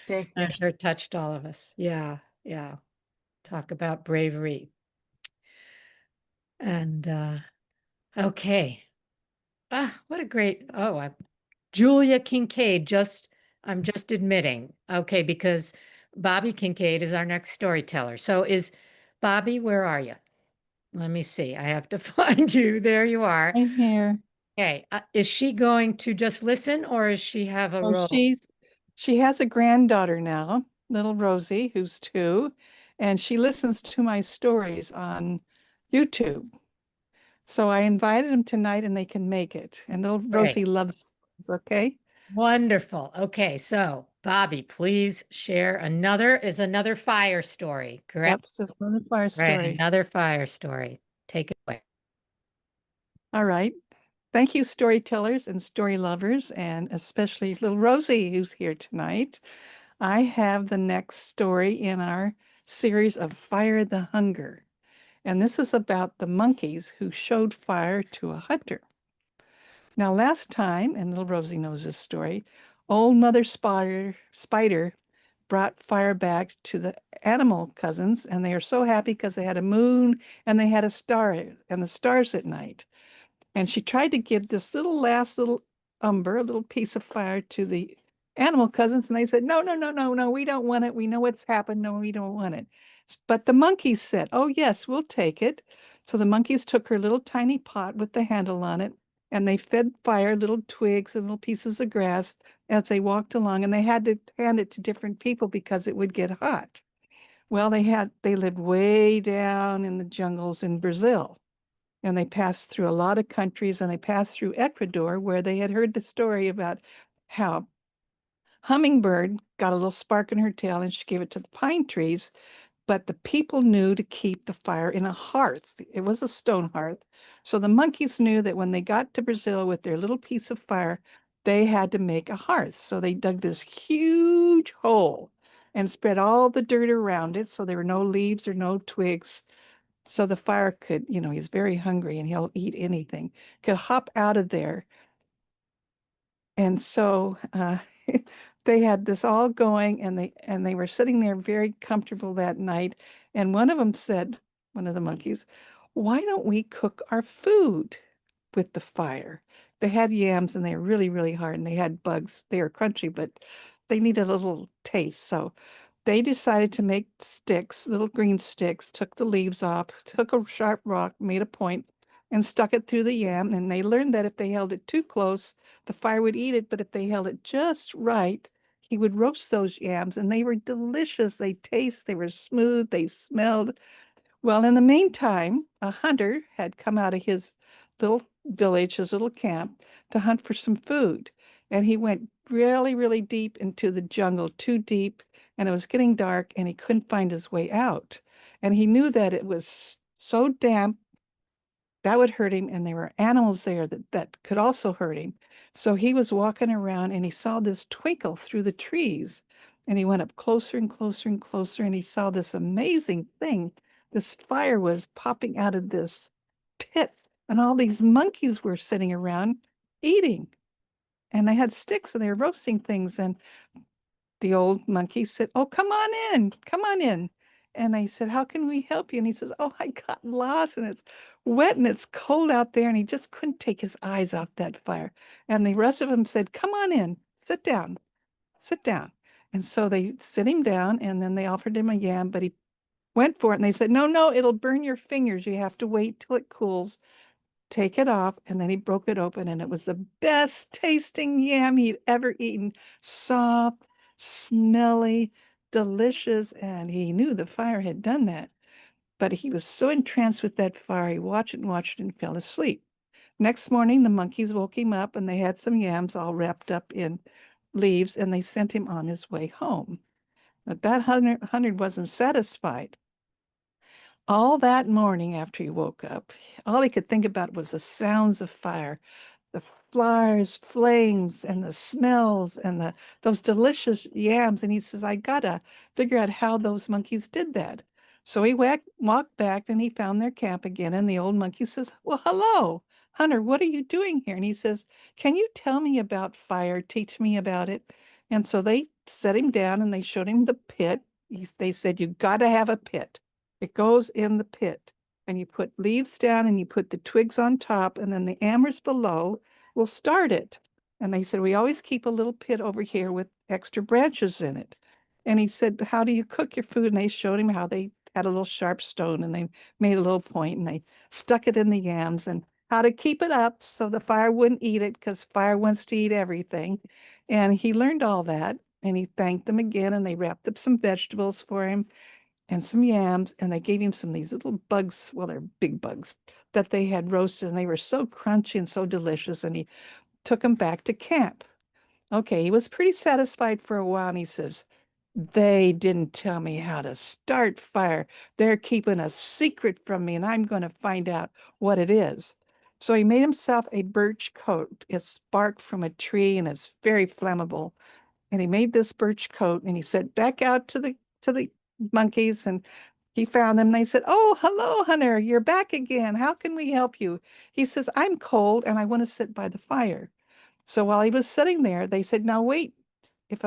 Thank you. I'm sure it touched all of us. Yeah, yeah. Talk about bravery. And okay. What a great, Julia Kincaid, I'm just admitting. Okay, because Bobby Kincaid is our next storyteller. So Bobby, where are you? Let me see. I have to find you. There you are. I'm here. Okay. Is she going to just listen or does she have a Oh, role? she has a granddaughter now, little Rosie, who's 2, and she listens to my stories on YouTube. So I invited them tonight and they can make it. And little Rosie loves stories, okay? Wonderful. Okay, so Bobby, please share another fire story, correct? Yep, so it's another fire Right, story. another fire story. Take it away. All right. Thank you, storytellers and story lovers, and especially little Rosie, who's here tonight. I have the next story in our series of Fire the Hunger. And this is about the monkeys who showed fire to a hunter. Now, last time, and little Rosie knows this story, old Mother Spider brought fire back to the animal cousins, and they are so happy because they had a moon and they had a star and the stars at night. And she tried to give this last little umber, a little piece of fire to the animal cousins, and they said, no, no, no, no, no, we don't want it. We know what's happened. No, we don't want it. But the monkeys said, oh, yes, we'll take it. So the monkeys took her little tiny pot with the handle on it, and they fed fire little twigs and little pieces of grass as they walked along, and they had to hand it to different people because it would get hot. Well, they lived way down in the jungles in Brazil. And they passed through a lot of countries, and they passed through Ecuador, where they had heard the story about how Hummingbird got a little spark in her tail and she gave it to the pine trees. But the people knew to keep the fire in a hearth. It was a stone hearth. So the monkeys knew that when they got to Brazil with their little piece of fire, they had to make a hearth. So they dug this huge hole and spread all the dirt around it. So there were no leaves or no twigs. So the fire could, he's very hungry and he'll eat anything, could hop out of there. And so they had this all going, and they were sitting there very comfortable that night. And one of them said, one of the monkeys, why don't we cook our food with the fire? They had yams and they were really, really hard, and they had bugs. They were crunchy, but they needed a little taste. So they decided to make sticks, little green sticks, took the leaves off, took a sharp rock, made a point, and stuck it through the yam. And they learned that if they held it too close, the fire would eat it. But if they held it just right, he would roast those yams, and they were delicious. They were smooth, they smelled. Well, in the meantime, a hunter had come out of his little village, his little camp, to hunt for some food. And he went really, really deep into the jungle, too deep, and it was getting dark, and he couldn't find his way out. And he knew that it was so damp that would hurt him, and there were animals there that could also hurt him. So he was walking around and he saw this twinkle through the trees. And he went up closer and closer and closer, and he saw this amazing thing. This fire was popping out of this pit, and all these monkeys were sitting around eating. And they had sticks and they were roasting things. And the old monkey said, "Oh, come on in, come on in." And I said, "How can we help you?" And he says, "Oh, I got lost and it's wet and it's cold out there." And he just couldn't take his eyes off that fire. And the rest of them said, "Come on in, sit down, sit down." And so they sit him down, and then they offered him a yam, but he went for it. And they said, "No, no, it'll burn your fingers. You have to wait till it cools. Take it off." And then he broke it open, and it was the best tasting yam he'd ever eaten. Soft, smelly, delicious. And he knew the fire had done that. But he was so entranced with that fire, he watched it and fell asleep. Next morning, the monkeys woke him up, and they had some yams all wrapped up in leaves, and they sent him on his way home. But that hunter wasn't satisfied. All that morning after he woke up, all he could think about was the sounds of fire, the fires, flames, and the smells, and those delicious yams. And he says, "I gotta figure out how those monkeys did that." So he walked back, and he found their camp again. And the old monkey says, "Well, hello, Hunter, what are you doing here?" And he says, "Can you tell me about fire? Teach me about it." And so they set him down and they showed him the pit. They said, "You gotta have a pit. It goes in the pit, and you put leaves down and you put the twigs on top, and then the embers below will start it." And they said, "We always keep a little pit over here with extra branches in it." And he said, "How do you cook your food?" And they showed him how they had a little sharp stone, and they made a little point, and they stuck it in the yams, and how to keep it up so the fire wouldn't eat it, because fire wants to eat everything. And he learned all that, and he thanked them again, and they wrapped up some vegetables for him and some yams, and they gave him some of these little bugs, well, they're big bugs, that they had roasted, and they were so crunchy and so delicious, and he took them back to camp. Okay, he was pretty satisfied for a while, and he says, "They didn't tell me how to start fire. They're keeping a secret from me, and I'm going to find out what it is." So he made himself a birch coat. It's bark from a tree, and it's very flammable. And he made this birch coat, and he said back out to the monkeys, and he found them, and they said, "Oh, hello, Hunter, you're back again. How can we help you?" He says, "I'm cold and I want to sit by the fire." So while he was sitting there, they said, "Now wait, if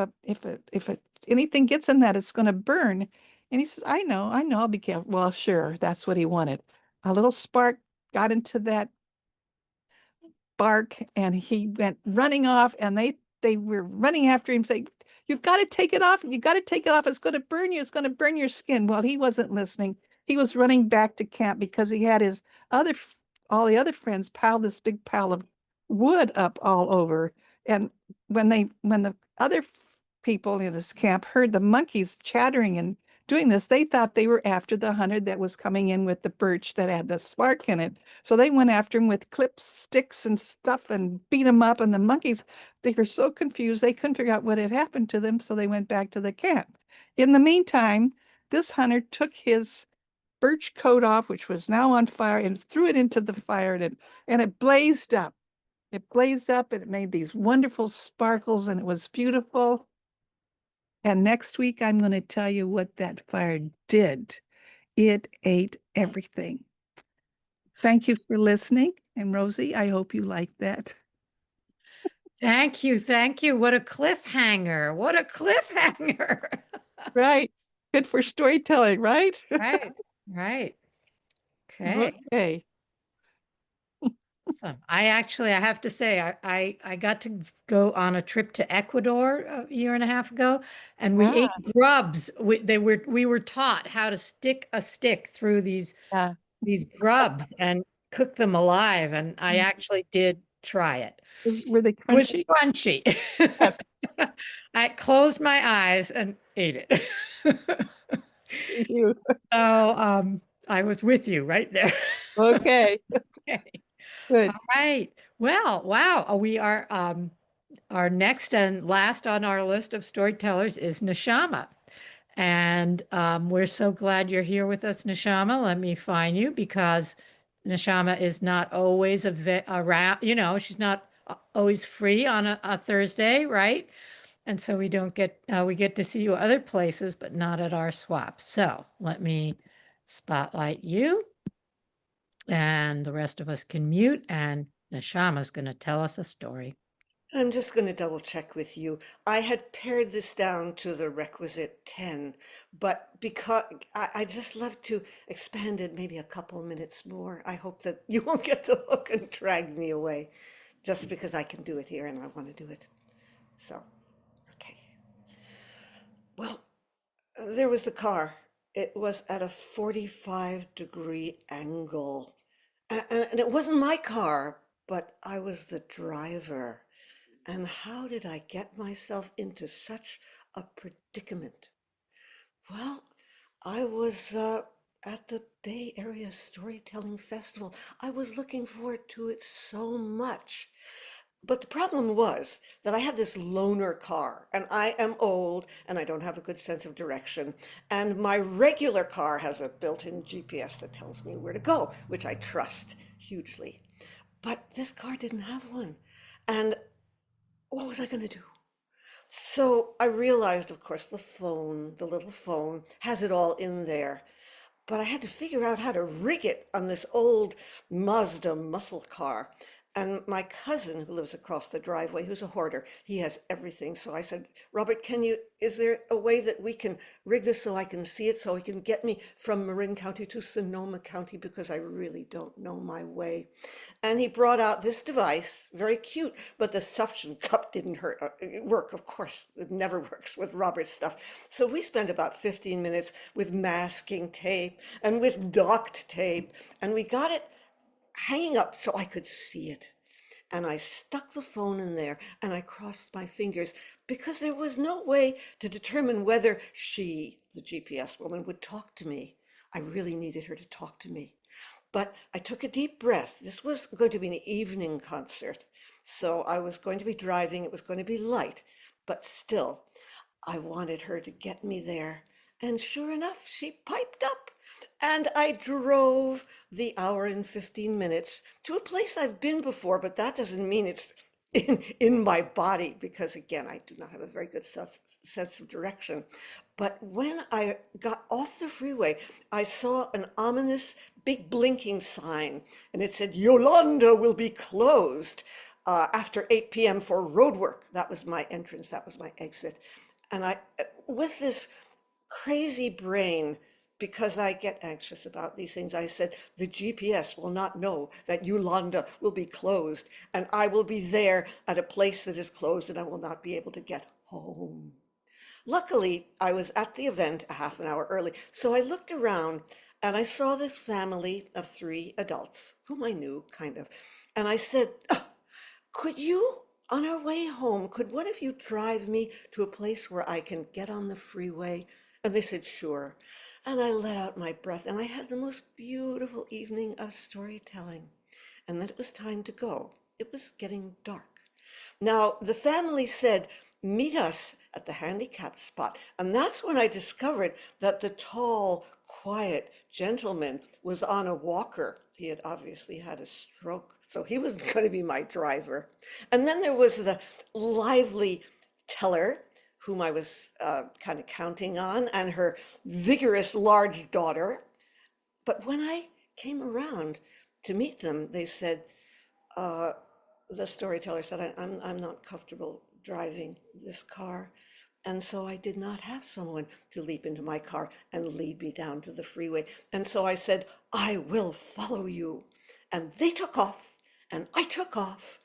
anything gets in that, it's going to burn." And he says, I know, I'll be careful." Well, sure, that's what he wanted. A little spark got into that bark, and he went running off, and they were running after him saying, "You've got to take it off. You got to take it off. It's going to burn you. It's going to burn your skin." Well, he wasn't listening. He was running back to camp because he had his other all the other friends piled this big pile of wood up all over. And when the other people in his camp heard the monkeys chattering and doing this, they thought they were after the hunter that was coming in with the birch that had the spark in it. So they went after him with clips, sticks, and stuff, and beat him up. And the monkeys, they were so confused, they couldn't figure out what had happened to them. So they went back to the camp. In the meantime, this hunter took his birch coat off, which was now on fire, and threw it into the fire, and it blazed up. It blazed up, and it made these wonderful sparkles, and it was beautiful. And next week, I'm going to tell you what that fire did. It ate everything. Thank you for listening. And Rosie, I hope you liked that. Thank you. Thank you. What a cliffhanger. What a cliffhanger. Right. Good for storytelling, right? Right. Right. Okay. Okay. Awesome. I have to say, I got to go on a trip to Ecuador a year and a half ago, and we ate grubs. We were taught how to stick a stick through these grubs and cook them alive, and I actually did try it. Were they It was crunchy? crunchy. Yes. I closed my eyes and ate it. You. So I was with you right there. Okay. Okay. Good. All right. Well, wow. We are our next and last on our list of storytellers is Neshama. And we're so glad you're here with us, Neshama. Let me find you because Neshama is not always around, she's not always free on a Thursday, right? And so we get to see you other places, but not at our swap. So let me spotlight you, and the rest of us can mute, and Neshama's going to tell us a story. I'm just going to double check with you. I had pared this down to the requisite 10, but because I just love to expand it maybe a couple minutes more. I hope that you won't get the hook and drag me away just because I can do it here and I want to do it. So, okay. Well, there was the car. It was at a 45-degree angle. And it wasn't my car, but I was the driver. And how did I get myself into such a predicament? Well, I was at the Bay Area Storytelling Festival. I was looking forward to it so much. But the problem was that I had this loaner car, and I am old and I don't have a good sense of direction. And my regular car has a built-in GPS that tells me where to go, which I trust hugely. But this car didn't have one. And what was I going to do? So I realized, of course, the little phone, has it all in there. But I had to figure out how to rig it on this old Mazda muscle car. And my cousin, who lives across the driveway, who's a hoarder, he has everything. So I said, Robert, is there a way that we can rig this so I can see it, so he can get me from Marin County to Sonoma County, because I really don't know my way. And he brought out this device, very cute, but the suction cup didn't work. Of course, it never works with Robert's stuff. So we spent about 15 minutes with masking tape and with duct tape, and we got it hanging up so I could see it. And I stuck the phone in there and I crossed my fingers because there was no way to determine whether she, the GPS woman, would talk to me. I really needed her to talk to me. But I took a deep breath. This was going to be an evening concert. So I was going to be driving. It was going to be light, but still, I wanted her to get me there. And sure enough, she piped up. And I drove the hour and 15 minutes to a place I've been before, but that doesn't mean it's in my body, because again, I do not have a very good sense of direction. But when I got off the freeway, I saw an ominous big blinking sign, and it said, Yolanda will be closed after 8 p.m. for road work. That was my entrance, that was my exit. And I, with this crazy brain, because I get anxious about these things, I said, the GPS will not know that Yolanda will be closed, and I will be there at a place that is closed, and I will not be able to get home. Luckily, I was at the event a half an hour early, so I looked around and I saw this family of 3 adults, whom I knew, kind of, and I said, could you, on our way home, could one of you drive me to a place where I can get on the freeway? And they said, sure. And I let out my breath, and I had the most beautiful evening of storytelling. And then it was time to go. It was getting dark. Now, the family said, meet us at the handicapped spot. And that's when I discovered that the tall, quiet gentleman was on a walker. He had obviously had a stroke, so he was going to be my driver. And then there was the lively teller, whom I was kind of counting on, and her vigorous large daughter. But when I came around to meet them, they said, the storyteller said, I'm not comfortable driving this car. And so I did not have someone to leap into my car and lead me down to the freeway. And so I said, I will follow you. And they took off, and I took off,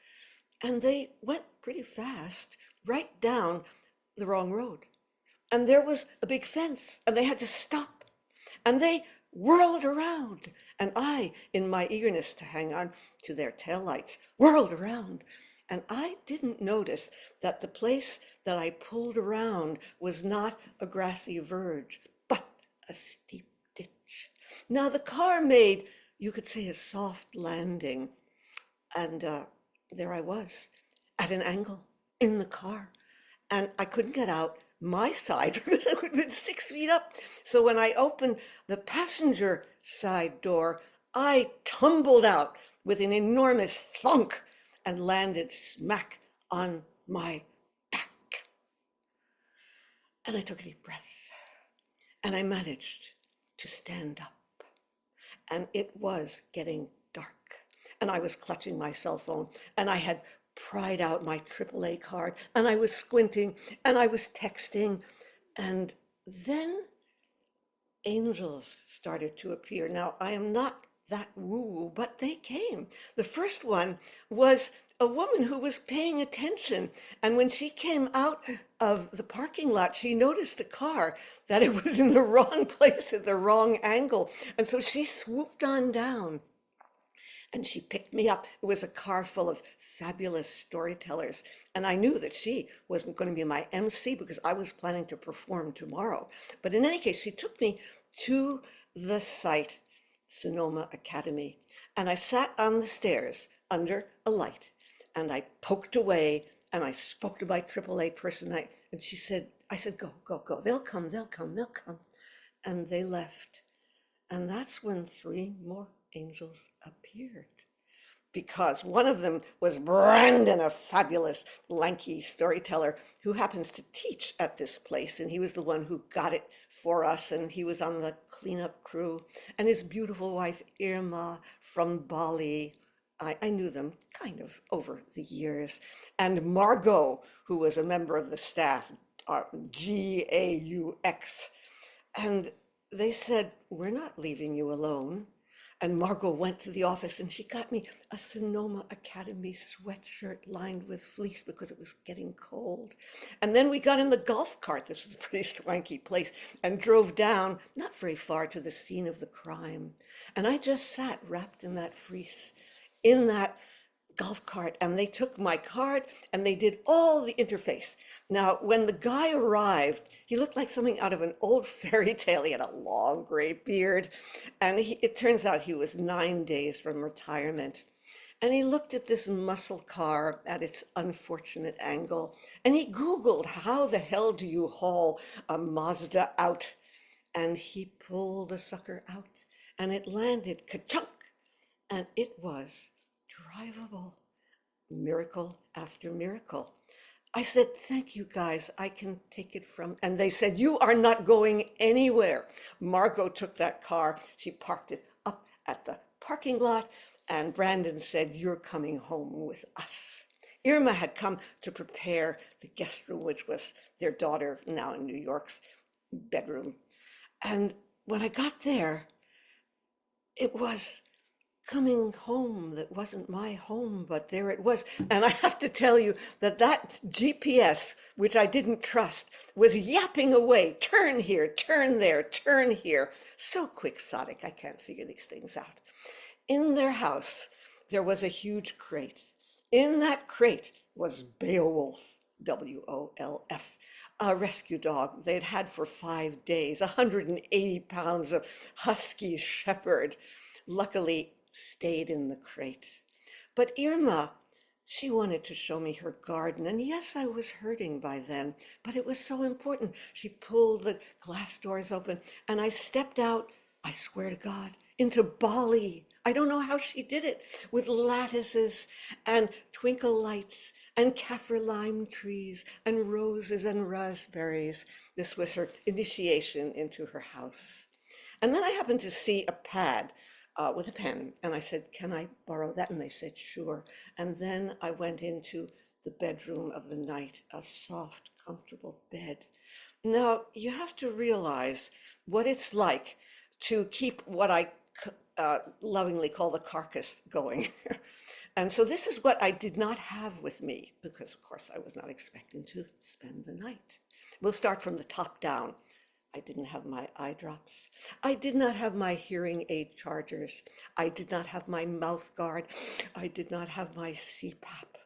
and they went pretty fast, right down the wrong road. And there was a big fence, and they had to stop. And they whirled around. And I, in my eagerness to hang on to their taillights, whirled around. And I didn't notice that the place that I pulled around was not a grassy verge, but a steep ditch. Now the car made, you could say, a soft landing, And there I was at an angle in the car. And I couldn't get out my side because I would have been 6 feet up. So when I opened the passenger side door, I tumbled out with an enormous thunk and landed smack on my back. And I took a deep breath and I managed to stand up. And it was getting dark. And I was clutching my cell phone and I had pried out my AAA card and I was squinting and I was texting. And then angels started to appear. Now, I am not that woo, but they came. The first one was a woman who was paying attention. And when she came out of the parking lot, she noticed a car that it was in the wrong place at the wrong angle. And so she swooped on down and she picked me up. It was a car full of fabulous storytellers. And I knew that she was going to be my MC because I was planning to perform tomorrow. But in any case, she took me to the site, Sonoma Academy. And I sat on the stairs under a light and I poked away and I spoke to my AAA person. And she said, I said, go, go, go. They'll come, they'll come, they'll come. And they left. And that's when 3 more angels appeared, because one of them was Brandon, a fabulous lanky storyteller who happens to teach at this place. And he was the one who got it for us. And he was on the cleanup crew. And his beautiful wife, Irma from Bali. I knew them kind of over the years. And Margot, who was a member of the staff, Gaux. And they said, we're not leaving you alone. And Margot went to the office and she got me a Sonoma Academy sweatshirt lined with fleece because it was getting cold. And then we got in the golf cart, this was a pretty swanky place, and drove down, not very far, to the scene of the crime. And I just sat wrapped in that fleece, in that golf cart, and they took my card and they did all the interface. Now, when the guy arrived, he looked like something out of an old fairy tale. He had a long gray beard, and it turns out he was 9 days from retirement. And he looked at this muscle car at its unfortunate angle, and he Googled, how the hell do you haul a Mazda out? And he pulled the sucker out, and it landed ka-chunk, and it was drivable. Miracle after miracle. I said, thank you guys, I can take it from, and they said, you are not going anywhere. Margot took that car, she parked it up at the parking lot, and Brandon said, you're coming home with us. Irma had come to prepare the guest room, which was their daughter, now in New York's bedroom. And when I got there, it was coming home that wasn't my home, but there it was. And I have to tell you that that GPS, which I didn't trust, was yapping away, turn here, turn there, turn here. So quixotic, I can't figure these things out. In their house, there was a huge crate. In that crate was Beowulf, W-O-L-F, a rescue dog they'd had for 5 days, 180 pounds of husky shepherd. Luckily, stayed in the crate. But Irma, she wanted to show me her garden. And yes, I was hurting by then, but it was so important. She pulled the glass doors open and I stepped out, I swear to God, into Bali. I don't know how she did it, with lattices and twinkle lights and kaffir lime trees and roses and raspberries. This was her initiation into her house. And then I happened to see a pad with a pen. And I said, can I borrow that? And they said, sure. And then I went into the bedroom of the night, a soft, comfortable bed. Now, you have to realize what it's like to keep what I lovingly call the carcass going. And so this is what I did not have with me, because of course I was not expecting to spend the night. We'll start from the top down. I didn't have my eye drops. I did not have my hearing aid chargers. I did not have my mouth guard. I did not have my CPAP.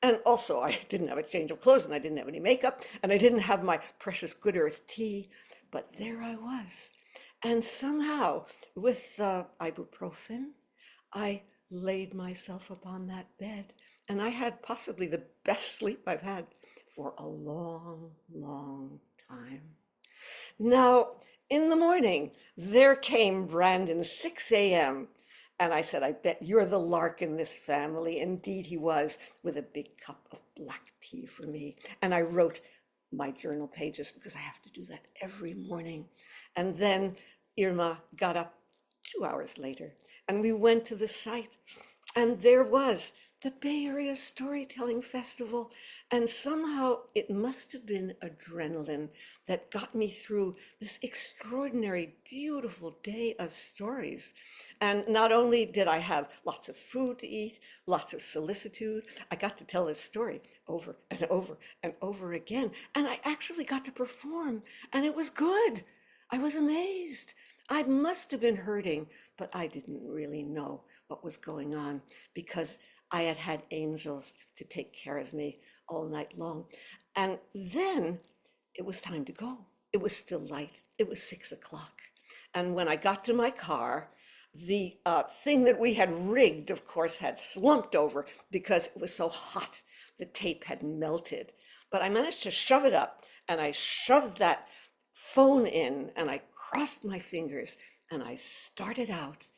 And also I didn't have a change of clothes and I didn't have any makeup and I didn't have my precious Good Earth tea, but there I was. And somehow with ibuprofen, I laid myself upon that bed, and I had possibly the best sleep I've had for a long, long time. Now, in the morning, there came Brandon, 6 a.m. And I said, I bet you're the lark in this family. Indeed, he was, with a big cup of black tea for me. And I wrote my journal pages because I have to do that every morning. And then Irma got up 2 hours later, and we went to the site, and there was the Bay Area Storytelling Festival. And somehow it must have been adrenaline that got me through this extraordinary, beautiful day of stories. And not only did I have lots of food to eat, lots of solicitude, I got to tell this story over and over and over again. And I actually got to perform, and it was good. I was amazed. I must have been hurting, but I didn't really know what was going on because I had had angels to take care of me all night long. And then it was time to go. It was still light. It was 6 o'clock. And when I got to my car, the thing that we had rigged, of course, had slumped over because it was so hot. The tape had melted. But I managed to shove it up, and I shoved that phone in, and I crossed my fingers, and I started out.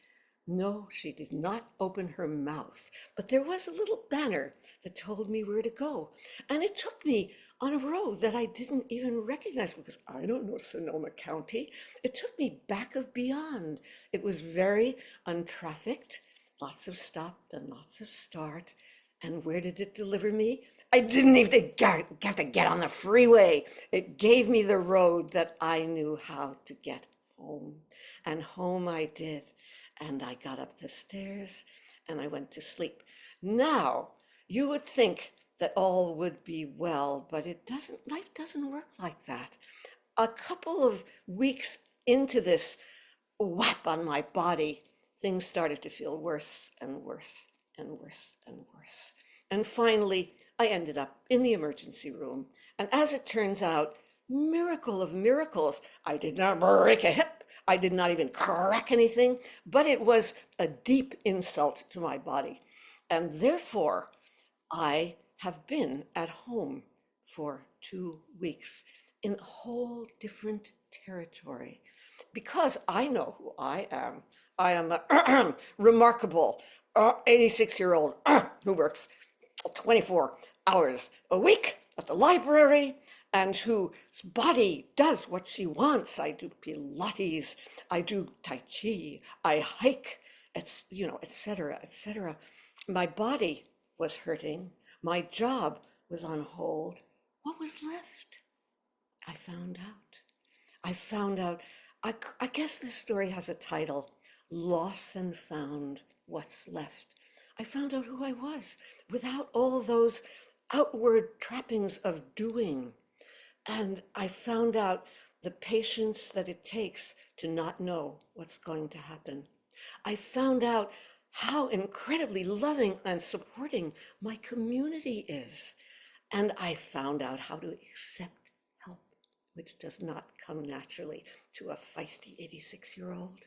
No, she did not open her mouth, but there was a little banner that told me where to go. And it took me on a road that I didn't even recognize because I don't know Sonoma County. It took me back of beyond. It was very untrafficked, lots of stop and lots of start. And where did it deliver me? I didn't even get to get on the freeway. It gave me the road that I knew how to get home. And home I did. And I got up the stairs and I went to sleep. Now, you would think that all would be well, but it doesn't, life doesn't work like that. A couple of weeks into this whap on my body, things started to feel worse and worse and worse and worse. And finally, I ended up in the emergency room. And as it turns out, miracle of miracles, I did not break a hip. I did not even crack anything, but it was a deep insult to my body. And therefore, I have been at home for 2 weeks in a whole different territory because I know who I am. I am a remarkable 86-year-old who works 24 hours a week at the library and whose body does what she wants. I do Pilates, I do Tai Chi, I hike, it's, et cetera, et cetera. My body was hurting. My job was on hold. What was left? I found out. I guess this story has a title, Lost and Found, What's Left. I found out who I was without all those outward trappings of doing. And I found out the patience that it takes to not know what's going to happen. I found out how incredibly loving and supporting my community is. And I found out how to accept help, which does not come naturally to a feisty 86-year-old.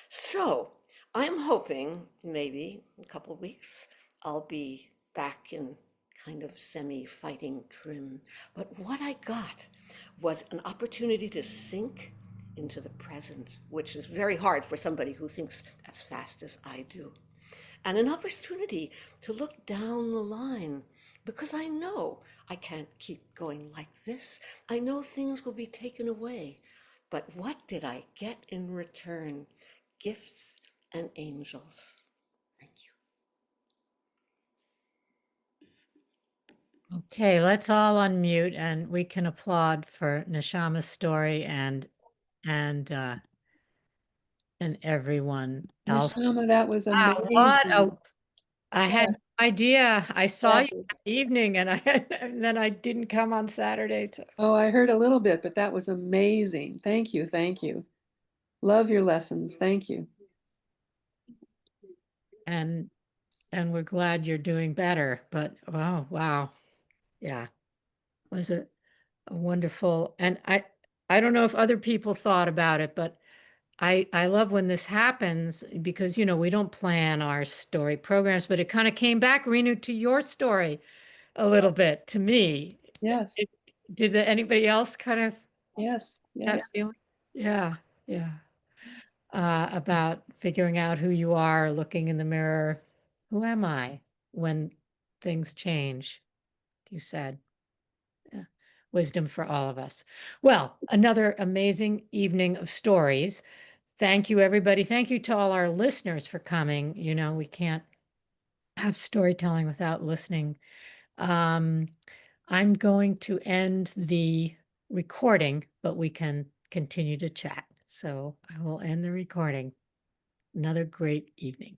So I'm hoping maybe in a couple of weeks, I'll be back in kind of semi-fighting trim. But what I got was an opportunity to sink into the present, which is very hard for somebody who thinks as fast as I do. And an opportunity to look down the line because I know I can't keep going like this. I know things will be taken away. But what did I get in return? Gifts and angels. Thank you. Okay, let's all unmute and we can applaud for Neshama's story and everyone else. Neshama, that was Wow, amazing. I had no idea. I saw That you was- that evening and and then I didn't come on Saturday. So. Oh, I heard a little bit, but that was amazing. Thank you. Thank you. Love your lessons. Thank you. And we're glad you're doing better. But oh wow. Yeah. Was a wonderful and I don't know if other people thought about it, but I love when this happens because, we don't plan our story programs, but it kind of came back, Renu, to your story a little bit, to me. Yes, Did anybody else kind of yes, that yes. feeling? Yeah, yeah. About figuring out who you are, looking in the mirror. Who am I when things change? You said. Yeah. Wisdom for all of us. Well, another amazing evening of stories. Thank you, everybody. Thank you to all our listeners for coming. We can't have storytelling without listening. I'm going to end the recording, but we can continue to chat. So I will end the recording. Another great evening.